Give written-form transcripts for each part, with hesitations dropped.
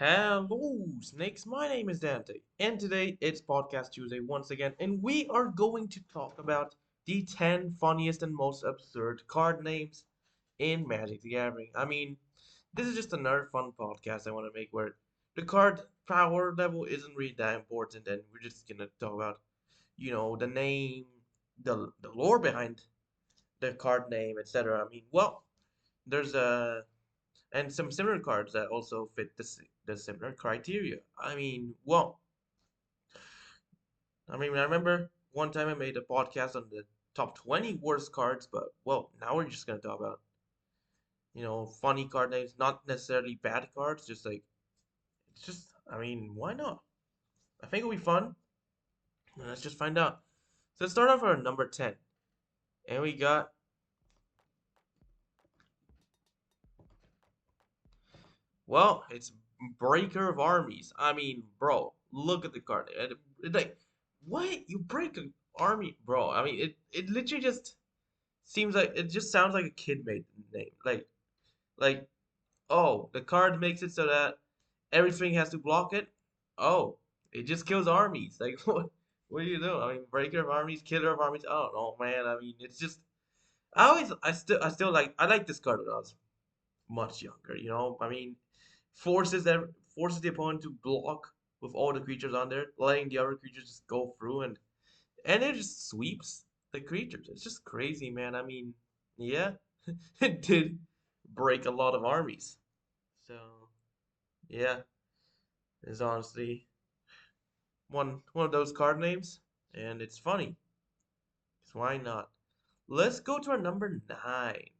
Hello, Snakes. My name is Dante, and today it's Podcast Tuesday once again, and we are going to talk about the 10 funniest and most absurd card names in Magic the Gathering. This is just another fun podcast I want to make where the card power level isn't really that important, and we're just gonna talk about, the name, the lore behind the card name, etc. There's a and some similar cards that also fit the similar criteria. I remember one time I made a podcast on the top 20 worst cards, but now we're just gonna talk about funny card names, not necessarily bad cards. Why not? I think it'll be fun. Let's just find out. So let's start off with our number 10, and we got it's Breaker of Armies. Bro, look at the card. Like, what? You break an army, bro? It literally just seems like it just sounds like a kid made name. Like, oh, the card makes it so that everything has to block it. Oh, it just kills armies. Like, what do you do? Breaker of Armies, Killer of Armies. I don't know, man. It's just I still I like this card when I was much younger. Forces the opponent to block with all the creatures on there, letting the other creatures just go through and it just sweeps the creatures. It's just crazy, man. Yeah, it did break a lot of armies. So yeah, it's honestly one of those card names, and it's funny. So why not? Let's go to our number 9,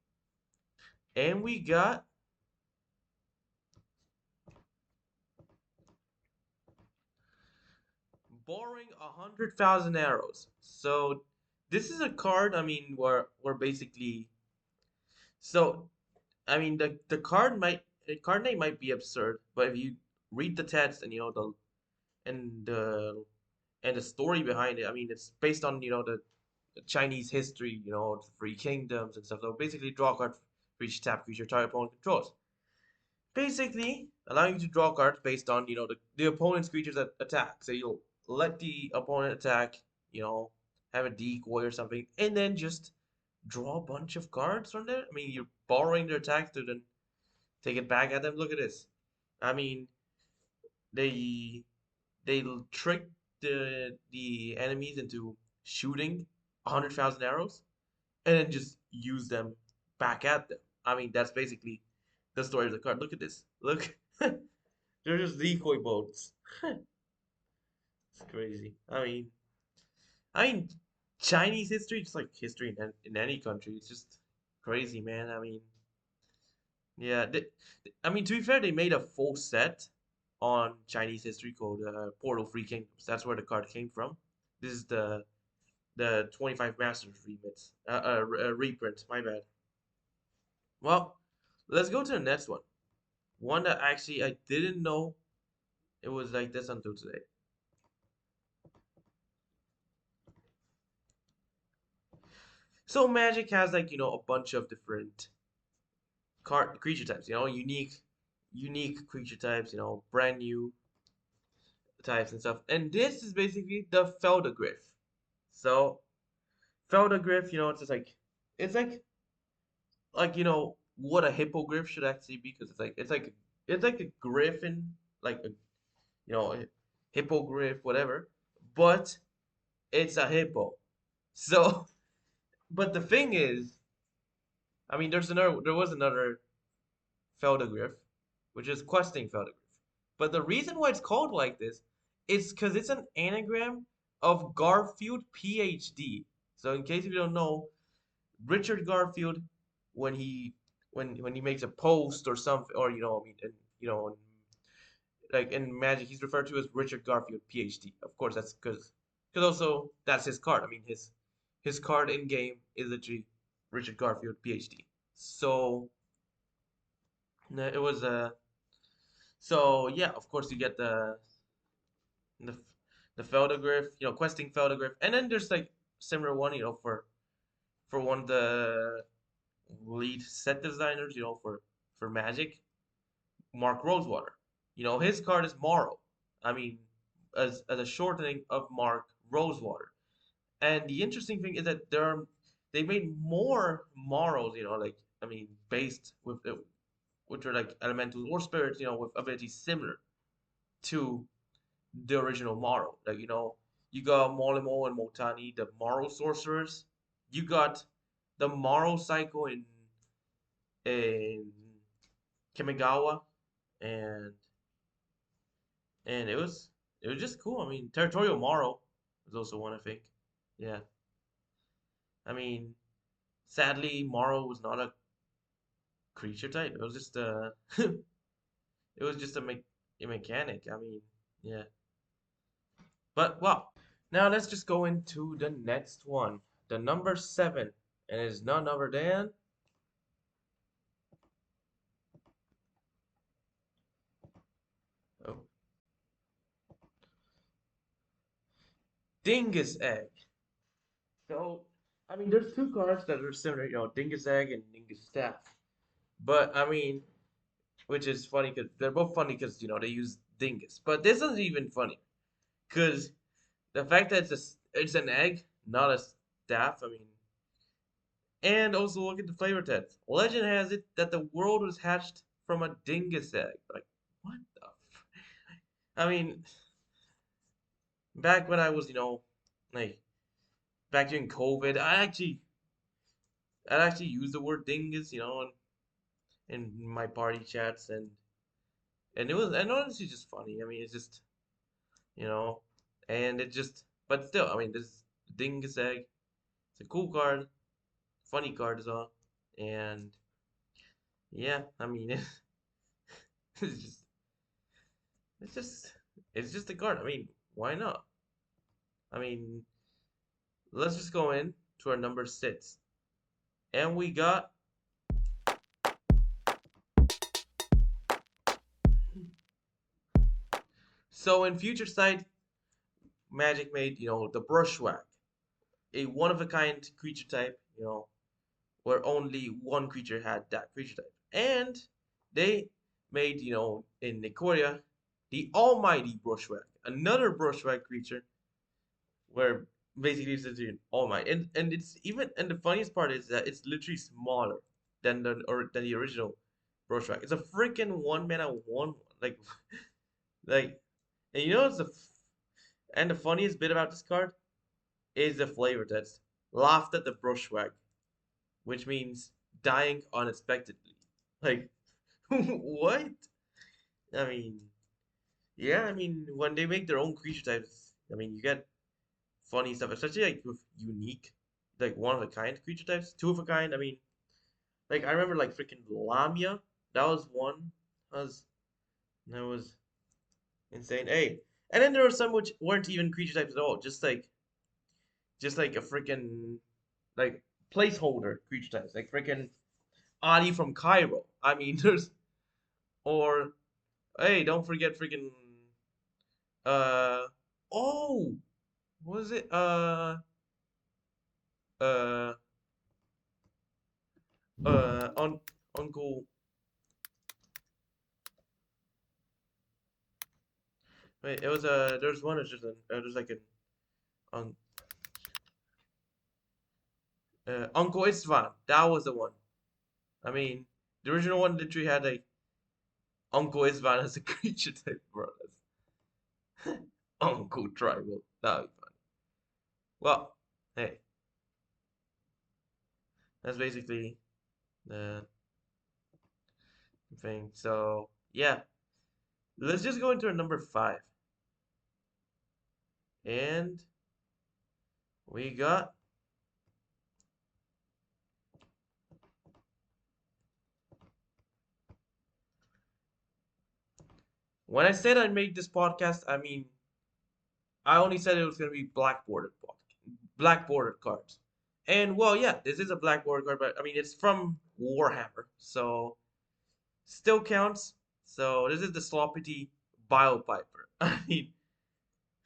and we got borrowing 100,000 arrows. So this is a card. Where basically, so the card name might be absurd, but if you read the text and and the the story behind it, it's based on the Chinese history, the Three Kingdoms and stuff. So basically, draw a card for each tap creature target opponent controls. Basically, allowing you to draw cards based on the opponent's creatures that attack. So you'll let the opponent attack, you know, have a decoy or something, and then just draw a bunch of cards from there. You're borrowing their attacks to then take it back at them. Look at this. I mean, they trick the enemies into shooting 100,000 arrows and then just use them back at them. That's basically the story of the card. Look at this. Look, they're just decoy boats. It's crazy. I mean, Chinese history, just like history in any country, it's just crazy, man. Yeah. To be fair, they made a full set on Chinese history called Portal Free Kingdoms. That's where the card came from. This is the 25 Masters remix, reprint. My bad. Well, let's go to the next one. One that actually I didn't know it was like this until today. So Magic has a bunch of different card creature types. Unique creature types. Brand new types and stuff. And this is basically the Feldegriff. So Feldegriff, it's just like what a hippogriff should actually be because it's like a griffin, like a hippogriff, whatever, but it's a hippo. So, but the thing is, there was another Feldegriff, which is questing Feldegriff. But the reason why it's called like this is because it's an anagram of Garfield PhD. So in case you don't know, Richard Garfield, when he makes a post or something, or like in Magic, he's referred to as Richard Garfield PhD. Of course, that's because also that's his card. His card in game is literally Richard Garfield PhD. So it was so yeah, of course you get the the Feldegriff, questing Feldegriff, and then there's like similar one, for one of the lead set designers, for Magic, Mark Rosewater. his card is Morrow. I mean, as a shortening of Mark Rosewater. And the interesting thing is that they made more Morrows, like I mean, based with which are like elementals or spirits, with abilities similar to the original Morrow. Like, you got Molimo and Motani, the Morrow sorcerers. You got the Morrow cycle in Kamigawa, and it was just cool. I mean, Territorial Morrow was also one, I think. Yeah, I mean, sadly, Morrow was not a creature type. It was just a it was just a mechanic. I mean, yeah. But well, now let's just go into the next one, the number seven, and it's none other than oh, Dingus Egg. So, I mean, there's two cards that are similar, Dingus Egg and Dingus Staff. But I mean, which is funny because they're both funny because they use Dingus. But this is even funny because the fact that it's an egg, not a staff. I mean, and also look at the flavor text. Legend has it that the world was hatched from a dingus egg. Like, what the? I mean, back when I was, like back during COVID, I actually used the word dingus, in my party chats, and and honestly just funny. I mean, it's just, you know, and it just, but still, I mean, this dingus egg. It's a cool card, funny card as well, and yeah, I mean, it's just It's just it's just a card. I mean, why not? I mean, let's just go in to our number six. And we got so in Future Sight, Magic made, the Brushwhack, a one of a kind creature type, where only one creature had that creature type. And they made, in Nicoria, the Almighty Brushwhack, another Brushwhack creature where basically it's an all might and it's even and the funniest part is that it's literally smaller than the original Broshrak. It's a freaking one mana one like like and and the funniest bit about this card is the flavor text. Laughed at the Brushwag, which means dying unexpectedly. Like what? I mean, yeah, I mean when they make their own creature types, I mean you get funny stuff, especially like with unique, like one of a kind creature types, two of a kind. I mean, like I remember like freaking Lamia, that was one. That was insane. Hey, and then there were some which weren't even creature types at all, just like a freaking like placeholder creature types, like freaking Adi from Cairo. I mean, there's or hey, don't forget freaking uh oh, what was it uh on Uncle. Wait, it was there's one. It's just there's like an um, Uncle Istvan. That was the one. I mean, the original one literally had like Uncle Istvan as a creature type, bro. That's Uncle Tribal. That would be funny. Well, hey, that's basically the thing. So yeah, let's just go into our number five, and we got. When I said I made this podcast, I mean I only said it was gonna be black bordered cards. And well, yeah, this is a black border card, but I mean it's from Warhammer, so still counts. So this is the Sloppity Biopiper. I mean,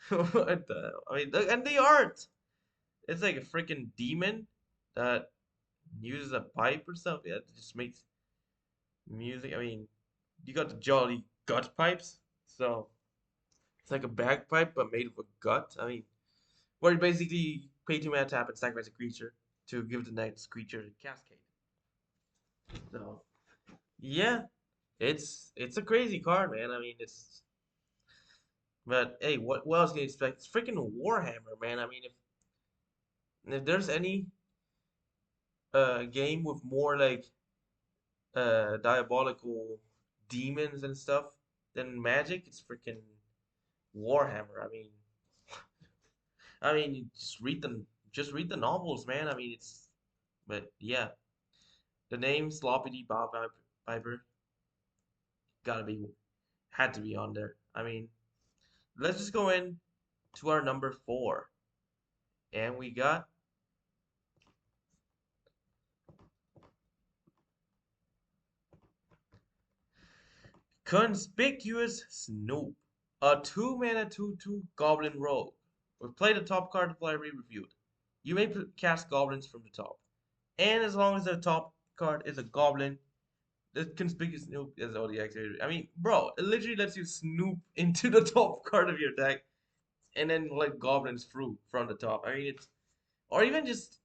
what the hell? I mean, and the art. It's like a freaking demon that uses a pipe or something. That just makes music. I mean, you got the jolly. gut pipes. So it's like a bagpipe but made of a gut. I mean, where you basically pay 2 mana tap and sacrifice a creature to give the next creature a cascade. So yeah, it's a crazy card, man. I mean, it's but hey, what else can you expect? It's freaking Warhammer, man. I mean, if there's any game with more like diabolical demons and stuff than Magic, it's freaking Warhammer. I mean, you just read the novels, man. I mean, but yeah, the name Sloppy Bob Piper gotta be had to be on there. I mean, let's just go in to our number four, and we got Conspicuous Snoop, a 2 mana 2/2 Goblin Rogue. We play the top card of the library reviewed. You may cast goblins from the top, and as long as the top card is a goblin, the Conspicuous Snoop is already activated. I mean, bro, it literally lets you snoop into the top card of your deck and then let goblins through from the top. I mean, it's or even just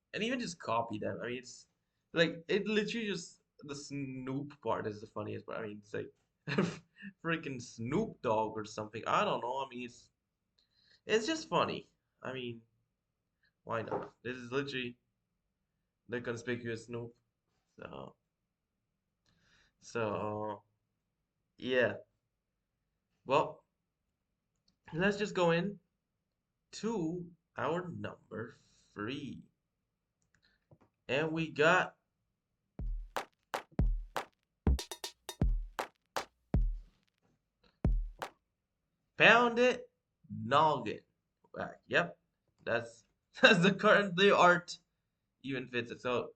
copy them. I mean, it's like it literally just the Snoop part is the funniest part. I mean, it's like freaking Snoop Dogg or something. I don't know. I mean, it's just funny. I mean, why not? This is literally the conspicuous Snoop. So so yeah. Well, let's just go in to our number three, and we got Pound It Noggin. Back. Yep, that's that's the current the art even fits it. So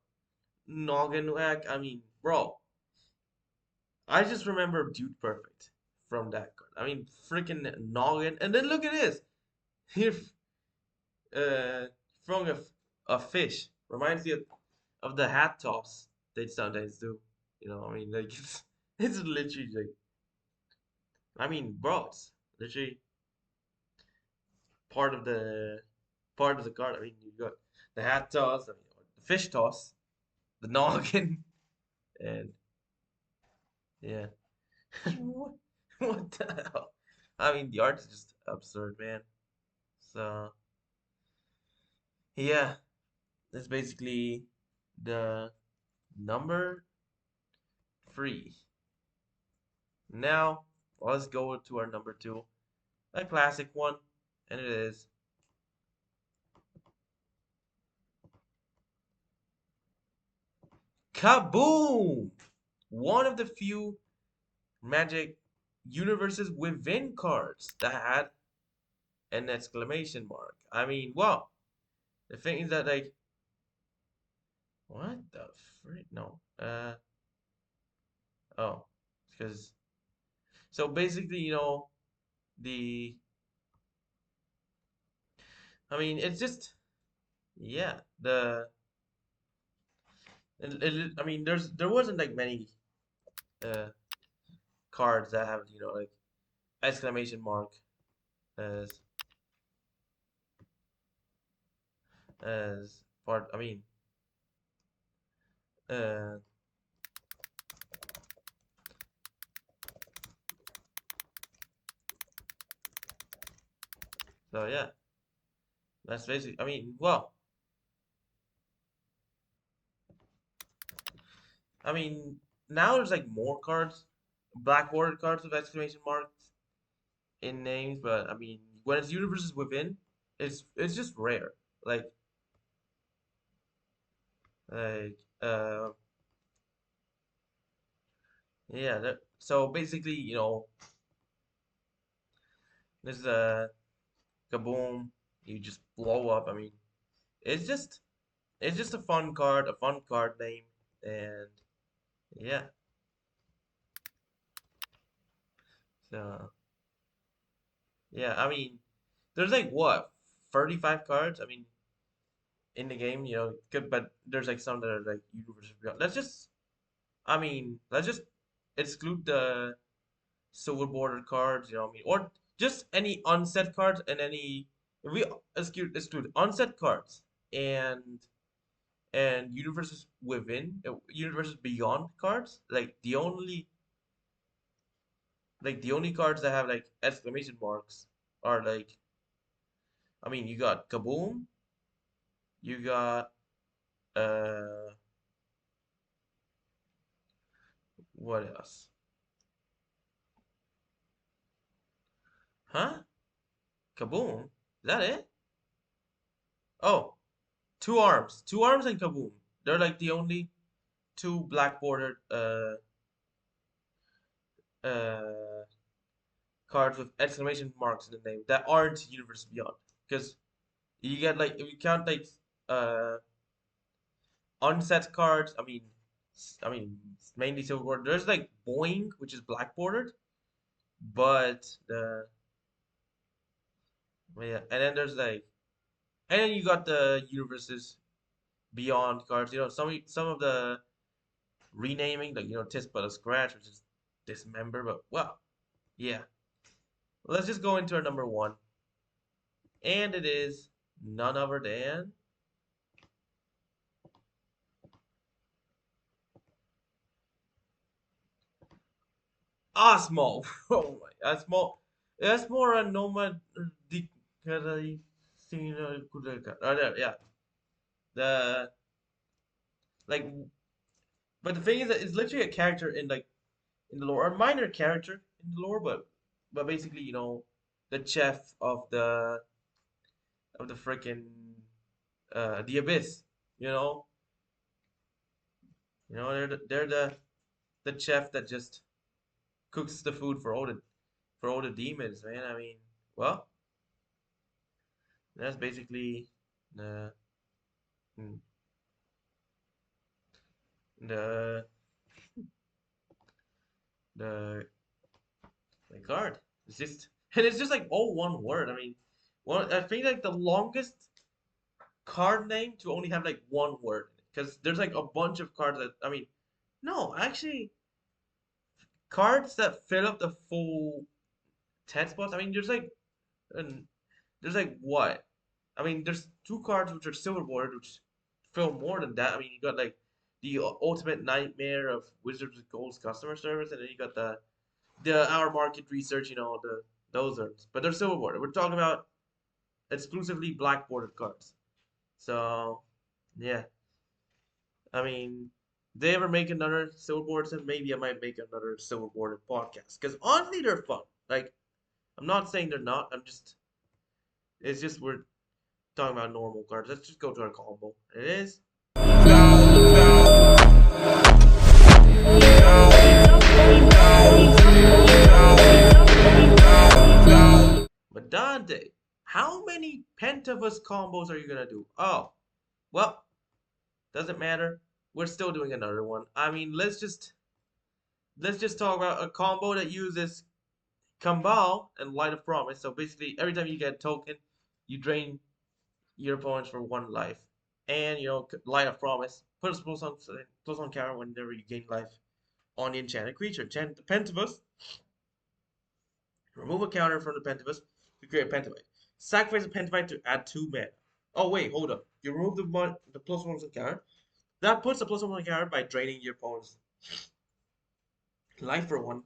Noggin Whack. I mean, bro, I just remember Dude Perfect from that card. I mean, freaking Noggin. And then look at this. Here, uh, throwing a fish reminds me of the hat toss they sometimes do. I mean, like it's literally like, I mean, bro, it's literally part of the part of the card. I mean, you got the hat toss, I mean, the fish toss, the noggin, and yeah. what, what the hell? I mean, the art is just absurd, man. So yeah, that's basically the number three. Now let's go to our number two, a classic one, and it is Kaboom! One of the few Magic universes within cards that had an exclamation mark. I mean, well, the thing is that like, what the frick? No. Oh, because so basically, the. I mean, it's just yeah. I mean, there wasn't like many uh cards that have like exclamation mark as part. I mean, uh, so yeah, that's basically. I mean, well, I mean, now there's like more cards, black border cards with exclamation marks in names, but I mean, when it's universes within, it's just rare. Like like yeah. So basically, there's a kaboom. You just blow up. I mean, it's just it's just a fun card name, and yeah. So yeah, I mean, there's like what 35 cards. I mean, in the game, good, but there's like some that are like universal. Let's just, I mean, let's just exclude silver bordered cards, you know what I mean? Or just any unset cards and any if we exclude unset cards and universes within universes beyond cards, like the only cards that have like exclamation marks are like I mean you got Kaboom, you got uh what else? Huh? Kaboom? Is that it? Oh, two arms and Kaboom. They're like the only two black bordered uh cards with exclamation marks in the name that aren't Universe Beyond. Because you get like if you count like uh unset cards, I mean mainly silver bordered. There's like Boing, which is black bordered, but the yeah, and then there's like and then you got the universes beyond cards. You know, some of the renaming, like Tis but a scratch, which is dismember, but well, yeah. Let's just go into our number one, and it is none other than Osmo. Oh my, Osmo. That's more a nomad. Yeah, the like, but the thing is that it's literally a character in like in the lore, a minor character in the lore, but basically the chef of the freaking the abyss. You know, they're the chef that just cooks the food for all the demons, man. I mean, well, that's basically the mm, the the the card. It's just and it's just like all one word. I mean, well, I think like the longest card name to only have like one word because there's like a bunch of cards that I mean, no, actually, cards that fill up the full 10 spots. I mean, an there's like what? I mean, there's two cards which are silver bordered, which fill more than that. I mean, you got like the ultimate nightmare of Wizards of Gold's customer service, and then you got the our market research. Those are, but they're silver bordered. We're talking about exclusively black bordered cards. So yeah, I mean, they ever make another silver board, then maybe I might make another silver bordered podcast because honestly, they're fun. Like I'm not saying they're not. It's just we're talking about normal cards. Let's just go to our combo. It is but Dante. How many Pentavus combos are you gonna do? Oh, well, doesn't matter. We're still doing another one. I mean, let's just talk about a combo that uses Kambal and Light of Promise. So basically, every time you get a token, you drain your opponents for one life. And Light of Promise puts plus on counter whenever you gain life on the enchanted creature. Enchant the Pentavus. Remove a counter from the Pentavus to create a Pentavite. Sacrifice a Pentavite to add 2 mana. Oh wait, hold up. You remove the plus one counter. That puts the plus one counter by draining your opponent's life for one.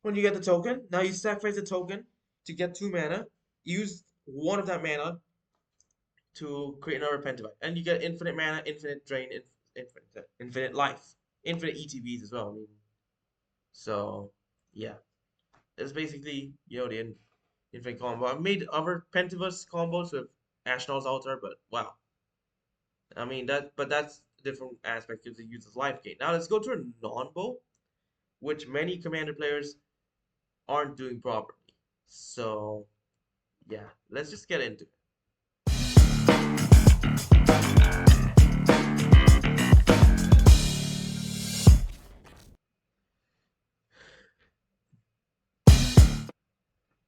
When you get the token, now you sacrifice the token to get 2 mana. Use one of that mana to create another Pentavite, and you get infinite mana, infinite drain, infinite life, infinite ETBs as well. I mean, so yeah, it's basically the infinite combo. I've made other Pentavus combos with Ashnod's Altar, but wow, I mean but that's a different aspect because it uses life gain. Now let's go to a non-bow, which many commander players aren't doing properly. So yeah, let's just get into it.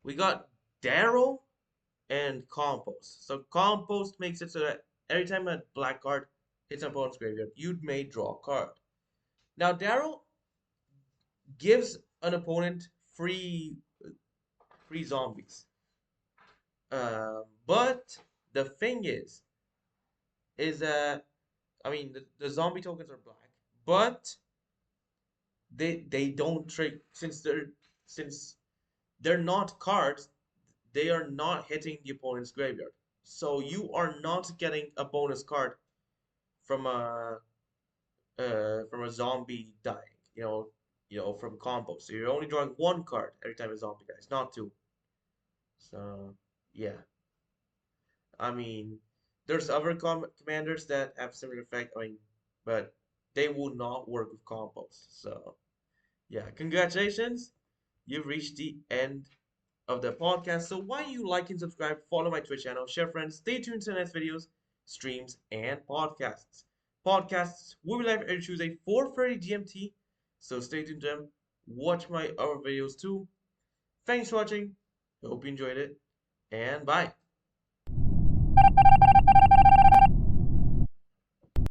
We got Daryl and Compost. So Compost makes it so that every time a black card hits an opponent's graveyard, you may draw a card. Now Daryl gives an opponent free zombies. But the thing is that I mean the zombie tokens are black, but they don't trick since they're not cards, they are not hitting the opponent's graveyard. So you are not getting a bonus card from a zombie dying, from combo. So you're only drawing one card every time a zombie dies, not two. So yeah, I mean, there's other commanders that have similar effect. I mean, but they will not work with combos. So yeah, congratulations, you've reached the end of the podcast. So why don't you like and subscribe, follow my Twitch channel, share friends, stay tuned to the next videos, streams, and podcasts. Podcasts will be live every Tuesday, 4:30 GMT. So stay tuned to them. Watch my other videos too. Thanks for watching. Hope you enjoyed it. And bye.